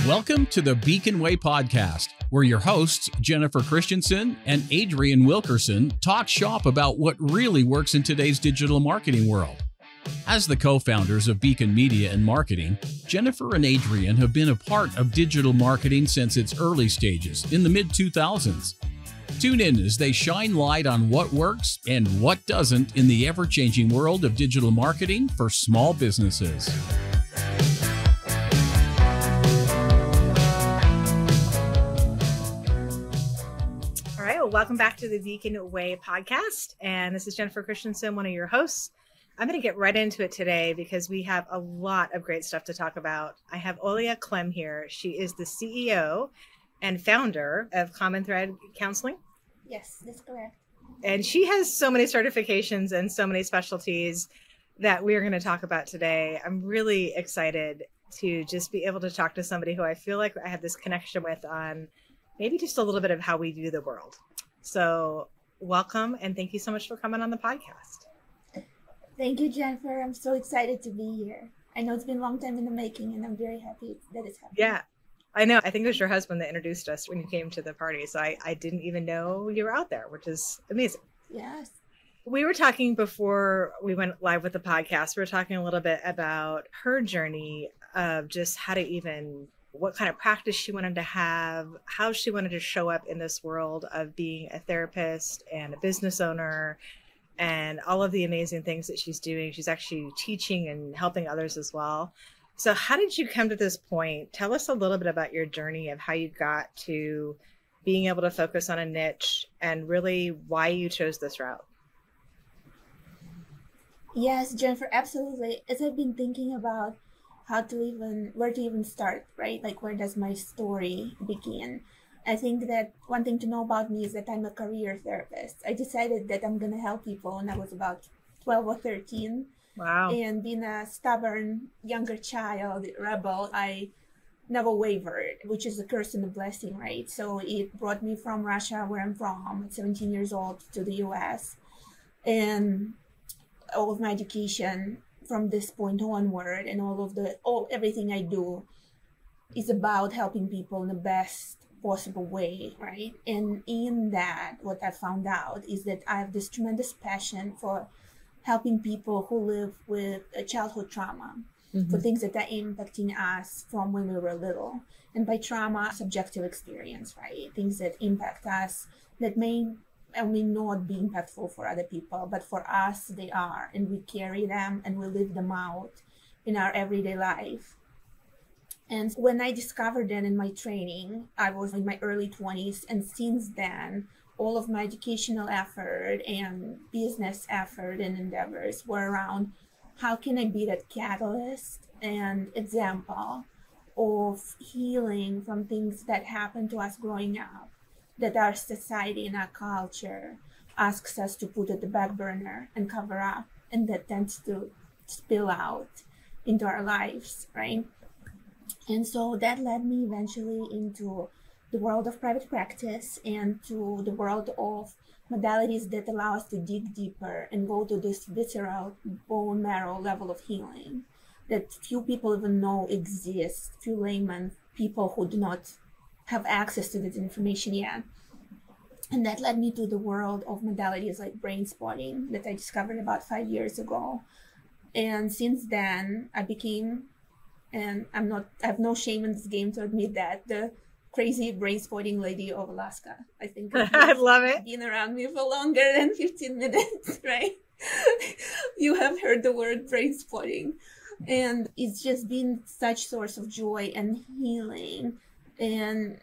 Welcome to the Beacon Way podcast, where your hosts, Jennifer Christensen and Adrian Wilkerson, talk shop about what really works in today's digital marketing world. As the co-founders of Beacon Media and Marketing, Jennifer and Adrian have been a part of digital marketing since its early stages in the mid-2000s. Tune in as they shine light on what works and what doesn't in the ever-changing world of digital marketing for small businesses. All right, well, welcome back to the Beacon Way podcast. And this is Jennifer Christensen, one of your hosts. I'm going to get right into it today because we have a lot of great stuff to talk about. I have Olya Clem here. She is the CEO and founder of Common Thread Counseling. Yes, that's correct. And she has so many certifications and so many specialties that we're going to talk about today. I'm really excited to just be able to talk to somebody who I feel like I have this connection with on maybe just a little bit of how we view the world. So welcome, and thank you so much for coming on the podcast. Thank you, Jennifer. I'm so excited to be here. I know it's been a long time in the making, and I'm very happy that it's happening. Yeah, I know. I think it was your husband that introduced us when you came to the party. So I didn't even know you were out there, which is amazing. Yes. We were talking before we went live with the podcast. We were talking a little bit about her journey of just how to even, what kind of practice she wanted to have, how she wanted to show up in this world of being a therapist and a business owner, and all of the amazing things that she's doing. She's actually teaching and helping others as well. So how did you come to this point? Tell us a little bit about your journey of how you got to being able to focus on a niche and really why you chose this route. Yes, Jennifer, absolutely. As I've been thinking about where to even start, right? Like, where does my story begin? I think that one thing to know about me is that I'm a career therapist. I decided that I'm going to help people when I was about 12 or 13. Wow. And being a stubborn younger child, rebel, I never wavered, which is a curse and a blessing, right? So it brought me from Russia, where I'm from, at 17 years old, to the US. And all of my education from this point onward and everything I do is about helping people in the best possible way, right? And in that, what I found out is that I have this tremendous passion for helping people who live with a childhood trauma, for things that are impacting us from when we were little. And by trauma, subjective experience, right? Things that impact us that may or may not be impactful for other people, but for us, they are. And we carry them and we live them out in our everyday life. And when I discovered that in my training, I was in my early 20s. And since then, all of my educational effort and business effort and endeavors were around how can I be that catalyst and example of healing from things that happened to us growing up, that our society and our culture asks us to put at the back burner and cover up, and that tends to spill out into our lives, right? And so that led me eventually into the world of private practice and to the world of modalities that allow us to dig deeper and go to this visceral bone marrow level of healing that few people even know exists, few laymen, people who do not have access to this information yet. And that led me to the world of modalities like Brainspotting that I discovered about 5 years ago. And since then, I became, and I have no shame in this game to admit that, the crazy Brainspotting lady of Alaska. I think I love it. Been around me for longer than 15 minutes, right? You have heard the word Brainspotting. And it's just been such source of joy and healing and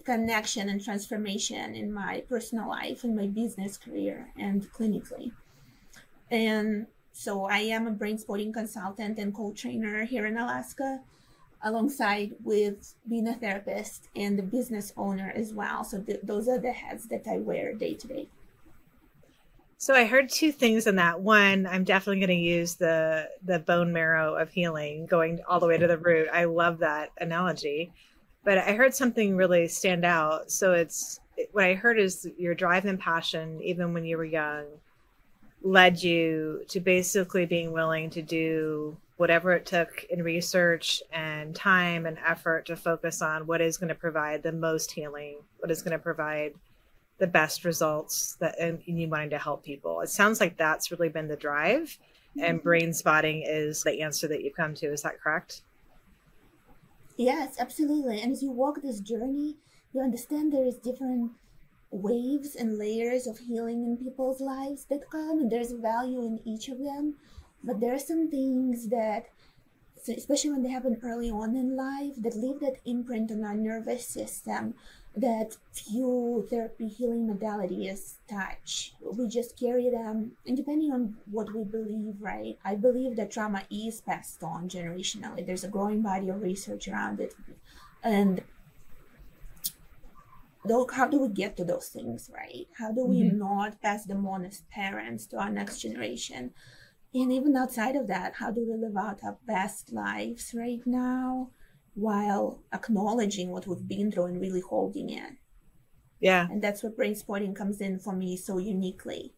connection and transformation in my personal life, in my business career, and clinically. And so I am a Brainspotting consultant and co-trainer here in Alaska, alongside with being a therapist and a business owner as well. So those are the hats that I wear day to day. So I heard two things in that. One, I'm definitely going to use the bone marrow of healing, going all the way to the root. I love that analogy. But I heard something really stand out. So what I heard is your drive and passion, even when you were young, led you to basically being willing to do whatever it took in research and time and effort to focus on what is going to provide the most healing, what is going to provide the best results, that and you wanting to help people. It sounds like that's really been the drive, and brain spotting is the answer that you've come to. Is that correct? Yes, absolutely. And as you walk this journey, you understand there is different waves and layers of healing in people's lives that come, and there's value in each of them. But there are some things that, especially when they happen early on in life, that leave that imprint on our nervous system that few therapy healing modalities touch. We just carry them, and depending on what we believe, right? I believe that trauma is passed on generationally. There's a growing body of research around it. And how do we get to those things, right? How do we not pass them on as parents to our next generation? And even outside of that, how do we live out our best lives right now while acknowledging what we've been through and really holding it? Yeah. And that's where Brainspotting comes in for me so uniquely.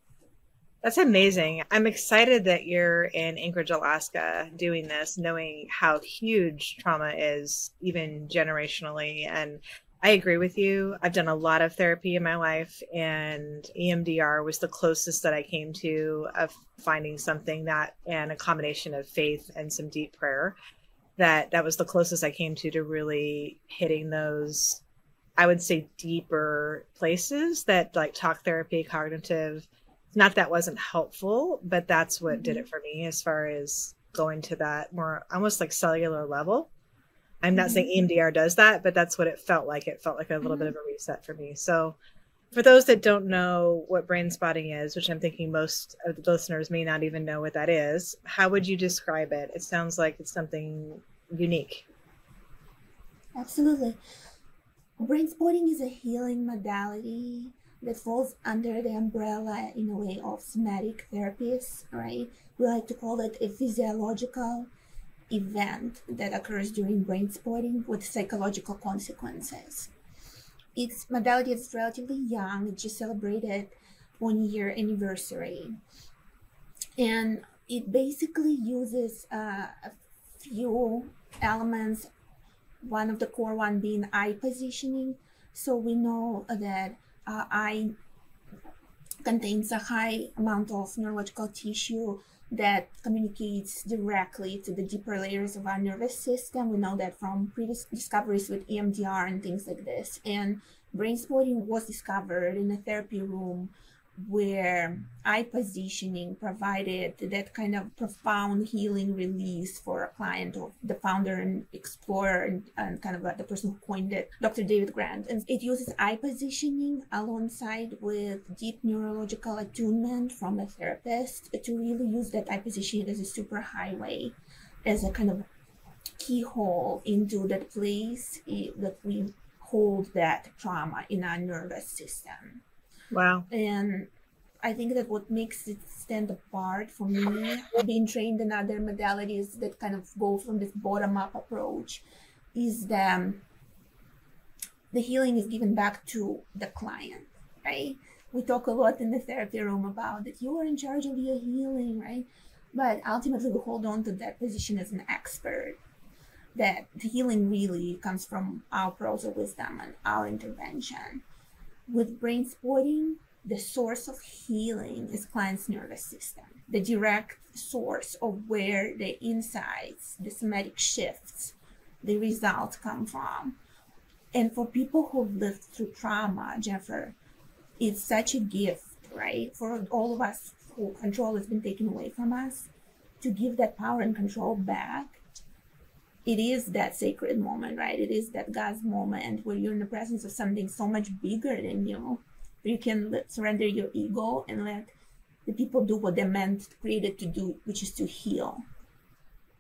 That's amazing. I'm excited that you're in Anchorage, Alaska doing this, knowing how huge trauma is, even generationally. And I agree with you. I've done a lot of therapy in my life, and EMDR was the closest that I came to of finding something that, and a combination of faith and some deep prayer, that was the closest I came to really hitting those, I would say, deeper places that, like, talk therapy, cognitive, not that wasn't helpful, but that's what did it for me as far as going to that more almost like cellular level. I'm not saying EMDR does that, but that's what it felt like. It felt like a little bit of a reset for me. So for those that don't know what brain spotting is, which I'm thinking most of the listeners may not even know what that is, how would you describe it? It sounds like it's something unique. Absolutely. Brainspotting is a healing modality that falls under the umbrella, in a way, of somatic therapies, right? We like to call it a physiological event that occurs during brain spotting with psychological consequences. Its modality is relatively young. It just celebrated 1-year anniversary. And it basically uses a few elements, one of the core one being eye positioning. So we know that eye contains a high amount of neurological tissue that communicates directly to the deeper layers of our nervous system. We know that from previous discoveries with EMDR and things like this. And brainspotting was discovered in a therapy room where eye positioning provided that kind of profound healing release for a client of the founder and explorer and kind of the person who coined it, Dr. David Grant. And it uses eye positioning alongside with deep neurological attunement from a therapist to really use that eye positioning as a superhighway, as a kind of keyhole into that place that we hold that trauma in our nervous system. Wow. And I think that what makes it stand apart for me, being trained in other modalities that kind of go from this bottom-up approach, is the healing is given back to the client, right? We talk a lot in the therapy room about that you are in charge of your healing, right? But ultimately we hold on to that position as an expert, that the healing really comes from our pearls of wisdom and our intervention. With brainspotting, the source of healing is client's nervous system, the direct source of where the insights, the somatic shifts, the results come from. And for people who've lived through trauma, Jennifer, it's such a gift, right? For all of us who control has been taken away from us, to give that power and control back. It is that sacred moment, right? It is that God's moment where you're in the presence of something so much bigger than you. You can surrender your ego and let the people do what they're meant, created to do, which is to heal.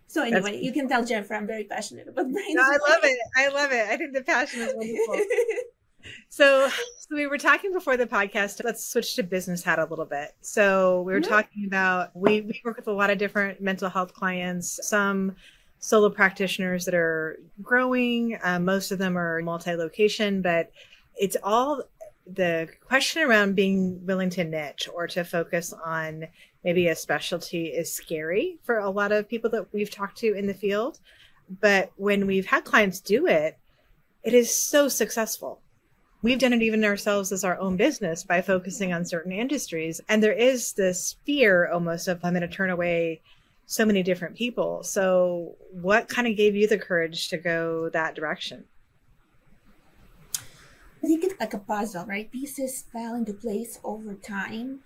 So anyway, you can tell Jennifer I'm very passionate about brain. No, I love it. I love it. I think the passion is wonderful. So we were talking before the podcast. Let's switch to business hat a little bit. So we were talking about, we work with a lot of different mental health clients, some solo practitioners that are growing. Most of them are multi-location, but it's all the question around being willing to niche or to focus on maybe a specialty is scary for a lot of people that we've talked to in the field. But when we've had clients do it, it is so successful. We've done it even ourselves as our own business by focusing on certain industries. And there is this fear almost of, I'm going to turn away so many different people. So what kind of gave you the courage to go that direction? I think it's like a puzzle, right? Pieces fell into place over time.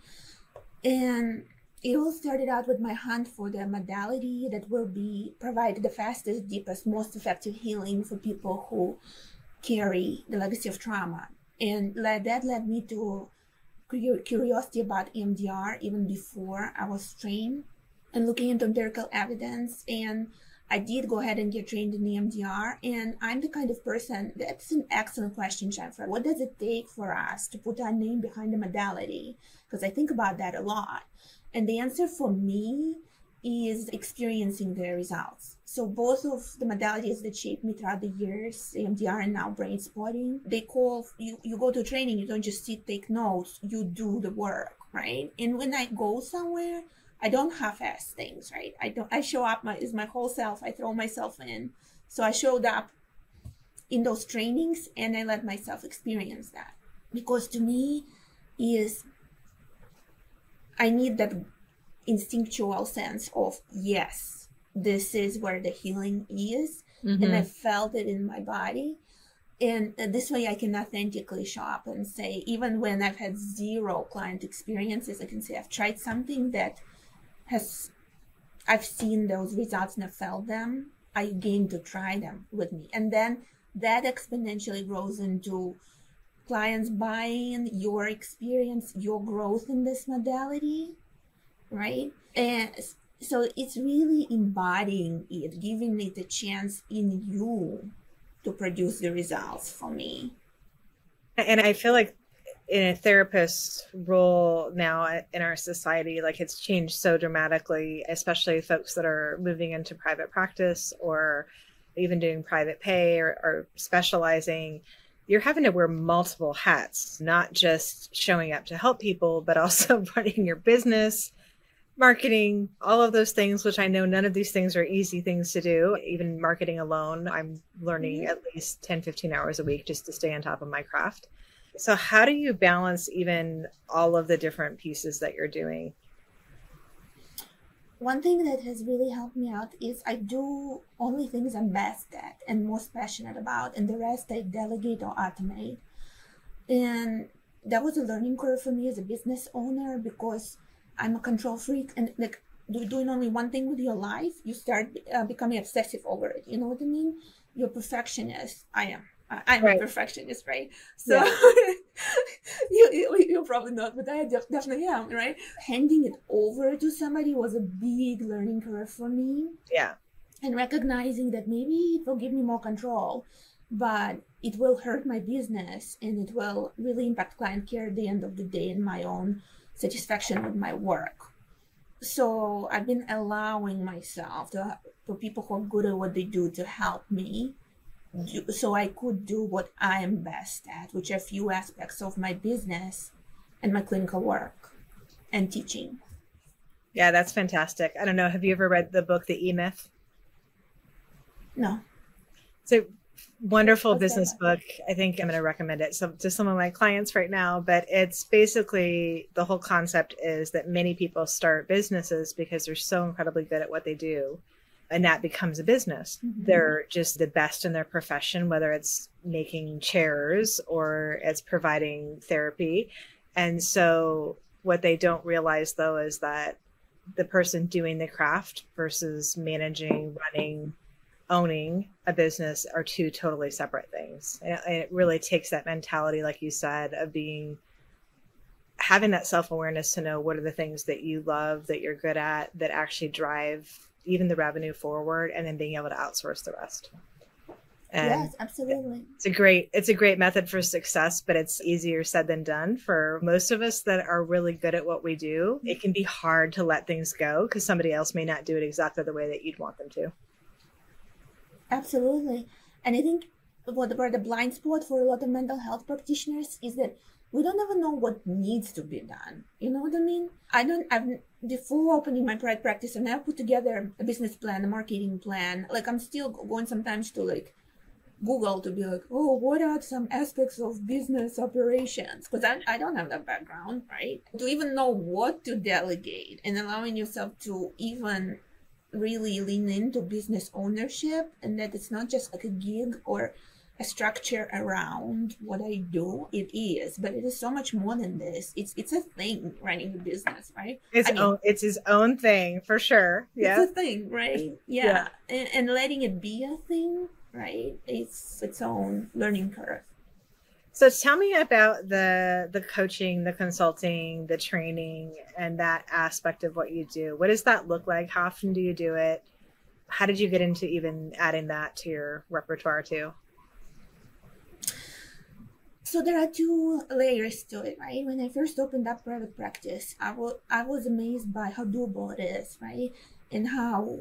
And it all started out with my hunt for the modality that will provide the fastest, deepest, most effective healing for people who carry the legacy of trauma. And that led me to curiosity about EMDR even before I was trained, and looking into empirical evidence. And I did go ahead and get trained in EMDR. And I'm the kind of person, that's an excellent question, Jennifer. What does it take for us to put our name behind the modality? Because I think about that a lot. And the answer for me is experiencing the results. So both of the modalities that shaped me throughout the years, EMDR and now Brainspotting, they call, you go to training, you don't just sit, take notes, you do the work, right? And when I go somewhere, I don't half-ass things, right? I show up as my whole self. I throw myself in. So I showed up in those trainings and I let myself experience that. Because to me I need that instinctual sense of, yes, this is where the healing is. Mm-hmm. And I felt it in my body. And this way I can authentically show up and say, even when I've had zero client experiences, I can say I've tried something that I've seen those results and I felt them. I gained to try them with me. And then that exponentially grows into clients buying your experience, your growth in this modality, right? And so it's really embodying it, giving it a chance in you to produce the results for me. And I feel like in a therapist's role now in our society, like it's changed so dramatically, especially folks that are moving into private practice or even doing private pay or specializing. You're having to wear multiple hats, not just showing up to help people, but also running your business, marketing, all of those things, which I know none of these things are easy things to do. Even marketing alone, I'm learning at least 10, 15 hours a week just to stay on top of my craft. So how do you balance even all of the different pieces that you're doing? One thing that has really helped me out is I do only things I'm best at and most passionate about, and the rest I delegate or automate. And that was a learning curve for me as a business owner because I'm a control freak, and like doing only one thing with your life, you start becoming obsessive over it. You know what I mean? You're a perfectionist. I'm right. A perfectionist, right? So yeah. you're probably not, but I definitely am, right? Handing it over to somebody was a big learning curve for me. Yeah. And recognizing that maybe it will give me more control, but it will hurt my business and it will really impact client care at the end of the day and my own satisfaction with my work. So I've been allowing myself for people who are good at what they do to help me so I could do what I am best at, which are a few aspects of my business and my clinical work and teaching. Yeah, that's fantastic. I don't know. Have you ever read the book, The E-Myth? No. It's a wonderful business book. I think I'm going to recommend it to some of my clients right now, but it's basically the whole concept is that many people start businesses because they're so incredibly good at what they do. And that becomes a business. Mm-hmm. They're just the best in their profession, whether it's making chairs or it's providing therapy. And so what they don't realize, though, is that the person doing the craft versus managing, running, owning a business are two totally separate things. And it really takes that mentality, like you said, of having that self-awareness to know what are the things that you love, that you're good at, that actually drive even the revenue forward, and then being able to outsource the rest. And yes, absolutely. It's a great method for success, but it's easier said than done for most of us that are really good at what we do. It can be hard to let things go because somebody else may not do it exactly the way that you'd want them to. Absolutely. And I think what the blind spot for a lot of mental health practitioners is that we don't even know what needs to be done. You know what I mean? I've before opening my private practice, and I put together a business plan, a marketing plan. Like, I'm still going sometimes to like Google to be like, oh, what are some aspects of business operations? Because I don't have that background, right? To even know what to delegate and allowing yourself to even really lean into business ownership, and that it's not just like a gig or a structure around what I do. It is, but it is so much more than this. It's a thing, running a business, right? It's his own thing for sure. Yeah. It's a thing, right? Yeah. And letting it be a thing, right? It's its own learning curve. So tell me about the coaching, the consulting, the training, and that aspect of what you do. What does that look like? How often do you do it? How did you get into even adding that to your repertoire too? So there are two layers to it, right? When I first opened up private practice, I was amazed by how doable it is, right? And how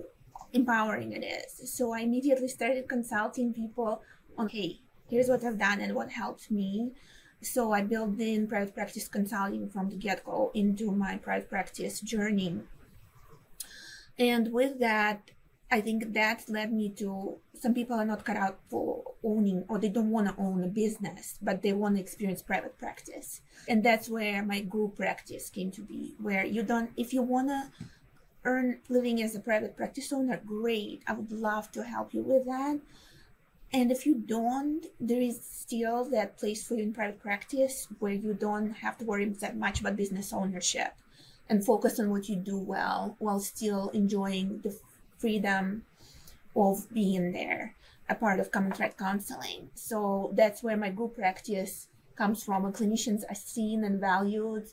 empowering it is. So I immediately started consulting people on, hey, here's what I've done and what helped me. So I built in private practice consulting from the get-go into my private practice journey. And with that, I think that led me to, some people are not cut out for owning, or they don't want to own a business, but they want to experience private practice. And that's where my group practice came to be, where you don't, if you want to earn living as a private practice owner, great. I would love to help you with that. And if you don't, there is still that place for you in private practice where you don't have to worry that much about business ownership and focus on what you do well while still enjoying the freedom of being there, a part of common thread counseling. So that's where my group practice comes from. And clinicians are seen and valued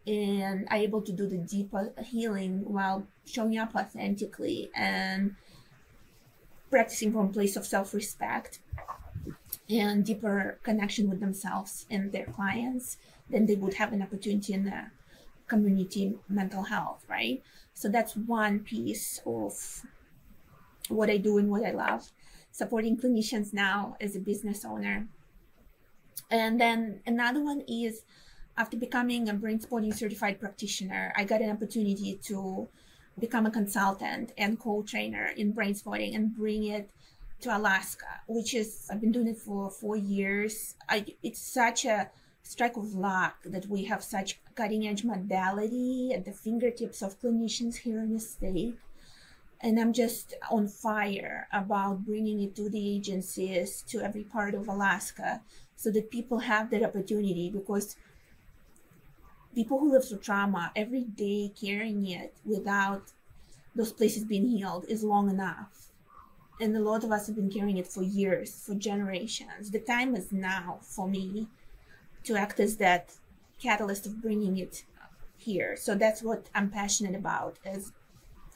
and are able to do the deeper healing while showing up authentically and practicing from a place of self-respect and deeper connection with themselves and their clients than they would have an opportunity in the community mental health, right? So that's one piece of what I do and what I love, supporting clinicians now as a business owner. And then another one is, after becoming a Brainspotting Certified Practitioner, I got an opportunity to become a consultant and co-trainer in Brainspotting and bring it to Alaska, which is, I've been doing it for 4 years. It's such a strike of luck that we have such cutting edge modality at the fingertips of clinicians here in the state. And I'm just on fire about bringing it to the agencies, to every part of Alaska, so that people have that opportunity, because people who live through trauma every day carrying it without those places being healed is long enough. And a lot of us have been carrying it for years, for generations. The time is now for me to act as that catalyst of bringing it here. So that's what I'm passionate about as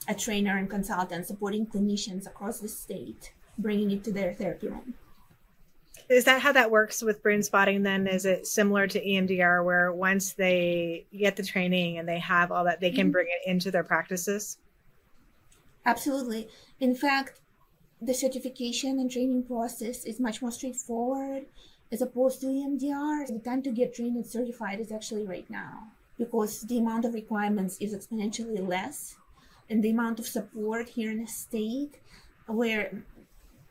a trainer and consultant, supporting clinicians across the state, bringing it to their therapy room. Is that how that works with Brainspotting then? Is it similar to EMDR, where once they get the training and they have all that, they can bring it into their practices? Absolutely. In fact, the certification and training process is much more straightforward as opposed to EMDR. The time to get trained and certified is actually right now, because the amount of requirements is exponentially less, and the amount of support here in the state, where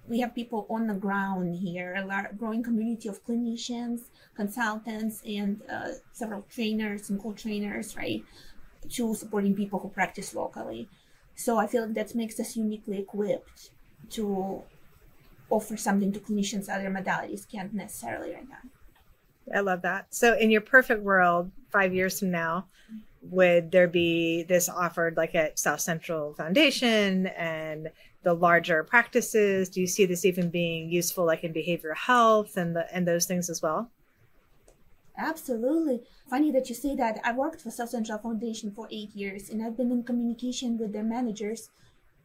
we have people on the ground here, a growing community of clinicians, consultants, and several trainers and co-trainers, right, to supporting people who practice locally. So I feel like that makes us uniquely equipped to offer something to clinicians other modalities can't necessarily right now. I love that. So in your perfect world, 5 years from now, would there be this offered like at Southcentral Foundation and the larger practices? Do you see this even being useful like in behavioral health and those things as well? Absolutely. Funny that you say that. I worked for Southcentral Foundation for 8 years, and I've been in communication with their managers.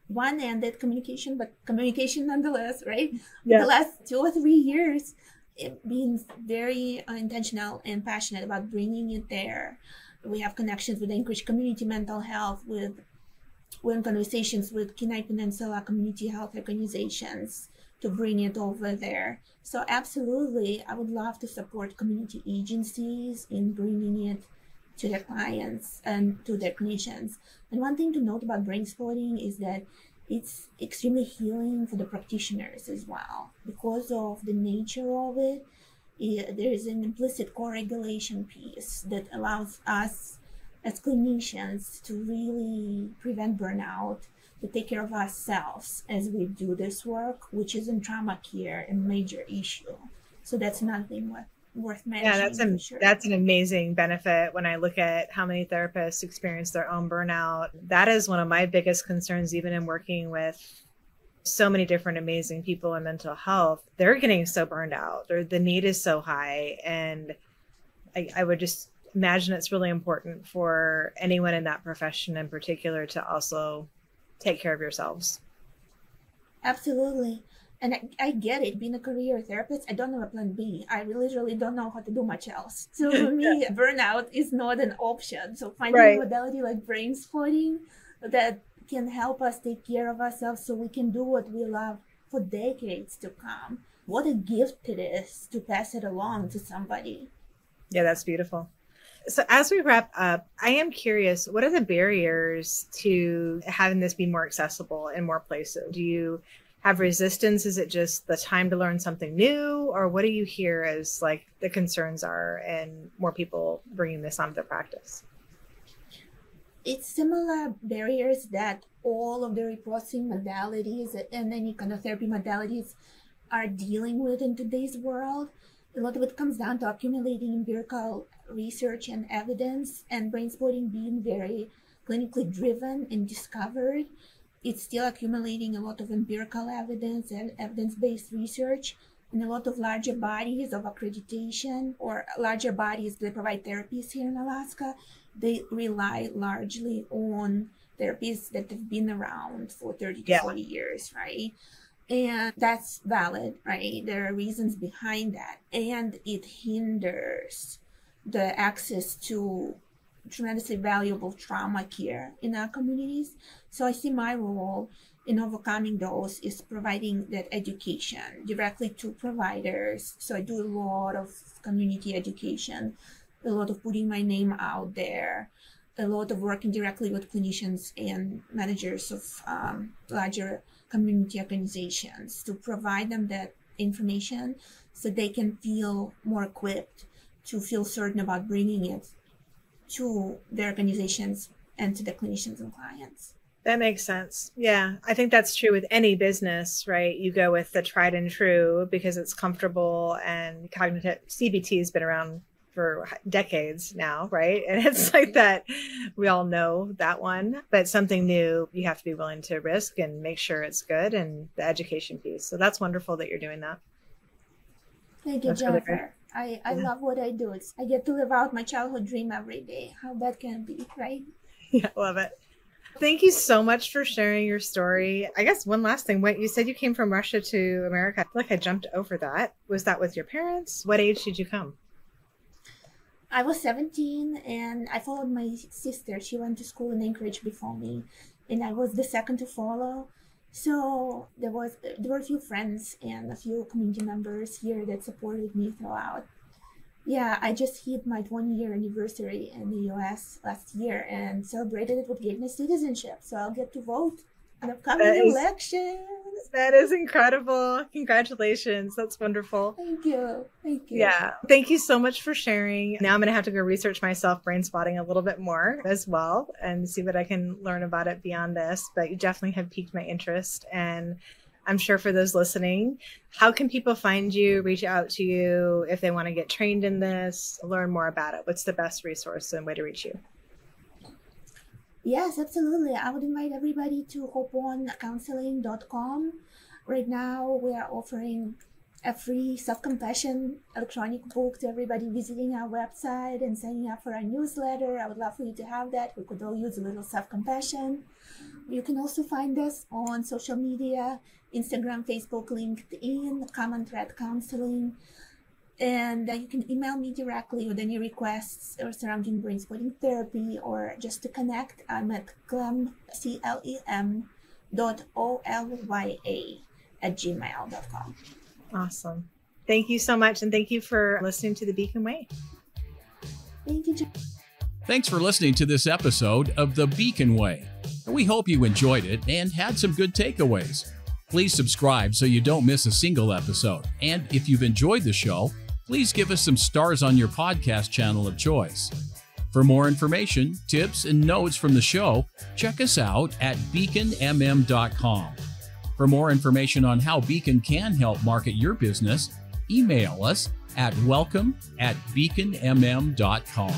One-ended communication, but communication nonetheless, right? Yeah. The last 2 or 3 years, being very intentional and passionate about bringing it there. We have connections with the Anchorage Community Mental Health, we're in conversations with Kenai Peninsula community health organizations to bring it over there. So absolutely, I would love to support community agencies in bringing it to their clients and to their clinicians. And one thing to note about Brainspotting is that it's extremely healing for the practitioners as well. Because of the nature of it, there is an implicit co-regulation piece that allows us as clinicians to really prevent burnout, to take care of ourselves as we do this work, which is in trauma care a major issue. So that's nothing worth mentioning. Yeah, that's an amazing benefit. When I look at how many therapists experience their own burnout, that is one of my biggest concerns, even in working with so many different amazing people in mental health. They're getting so burned out. The need is so high. And I would just imagine it's really important for anyone in that profession in particular to also take care of yourselves. Absolutely. And I get it. Being a career therapist, I don't have a plan B. I literally don't know how to do much else. So for me, burnout is not an option. So finding a modality like Brainspotting that can help us take care of ourselves so we can do what we love for decades to come. What a gift it is to pass it along to somebody. Yeah, that's beautiful. So as we wrap up, I am curious, what are the barriers to having this be more accessible in more places? Do you have resistance? Is it just the time to learn something new? Or what do you hear as like the concerns are and more people bringing this onto their practice? It's similar barriers that all of the reprocessing modalities and any kind of therapy modalities are dealing with in today's world. A lot of it comes down to accumulating empirical research and evidence, and Brainspotting being very clinically driven and discovered. It's still accumulating a lot of empirical evidence and evidence-based research, and a lot of larger bodies of accreditation or larger bodies that provide therapies here in Alaska. They rely largely on therapies that have been around for 30 to 40 years, right? And that's valid, right? There are reasons behind that. And it hinders the access to tremendously valuable trauma care in our communities. So I see my role in overcoming those is providing that education directly to providers. So I do a lot of community education, a lot of putting my name out there, a lot of working directly with clinicians and managers of larger community organizations to provide them that information so they can feel more equipped to feel certain about bringing it to their organizations and to the clinicians and clients. That makes sense. Yeah, I think that's true with any business, right? You go with the tried and true because it's comfortable, and cognitive CBT has been around for decades now, right? And it's like that, we all know that one, but something new, you have to be willing to risk and make sure it's good, and the education piece. So that's wonderful that you're doing that. Thank you, Jennifer. I love what I do. I get to live out my childhood dream every day. How bad can it be, right? Yeah, love it. Thank you so much for sharing your story. I guess one last thing, you said you came from Russia to America. I feel like I jumped over that. Was that with your parents? What age did you come? I was 17 and I followed my sister. She went to school in Anchorage before me, and I was the second to follow. So there were a few friends and a few community members here that supported me throughout. Yeah, I just hit my 20-year anniversary in the US last year and celebrated it with getting a citizenship. So I'll get to vote in upcoming elections. That is incredible. Congratulations. That's wonderful. Thank you. Thank you. Yeah. Thank you so much for sharing. Now I'm going to have to go research myself Brainspotting a little bit more as well and see what I can learn about it beyond this. But you definitely have piqued my interest. And I'm sure for those listening, how can people find you, reach out to you if they want to get trained in this, learn more about it? What's the best resource and way to reach you? Yes, absolutely. I would invite everybody to hopeoncounseling.com. Right now, we are offering a free self-compassion electronic book to everybody visiting our website and signing up for our newsletter. I would love for you to have that. We could all use a little self-compassion. You can also find us on social media, Instagram, Facebook, LinkedIn, Common Thread Counseling. And you can email me directly with any requests or surrounding Brainspotting therapy, or just to connect. I'm at Clem, CLEM.OLYA@gmail.com. Awesome. Thank you so much. And thank you for listening to The Beacon Way. Thank you, Jen. Thanks for listening to this episode of The Beacon Way. We hope you enjoyed it and had some good takeaways. Please subscribe so you don't miss a single episode. And if you've enjoyed the show, please give us some stars on your podcast channel of choice. For more information, tips, and notes from the show, check us out at beaconmm.com. For more information on how Beacon can help market your business, email us at welcome@beaconmm.com.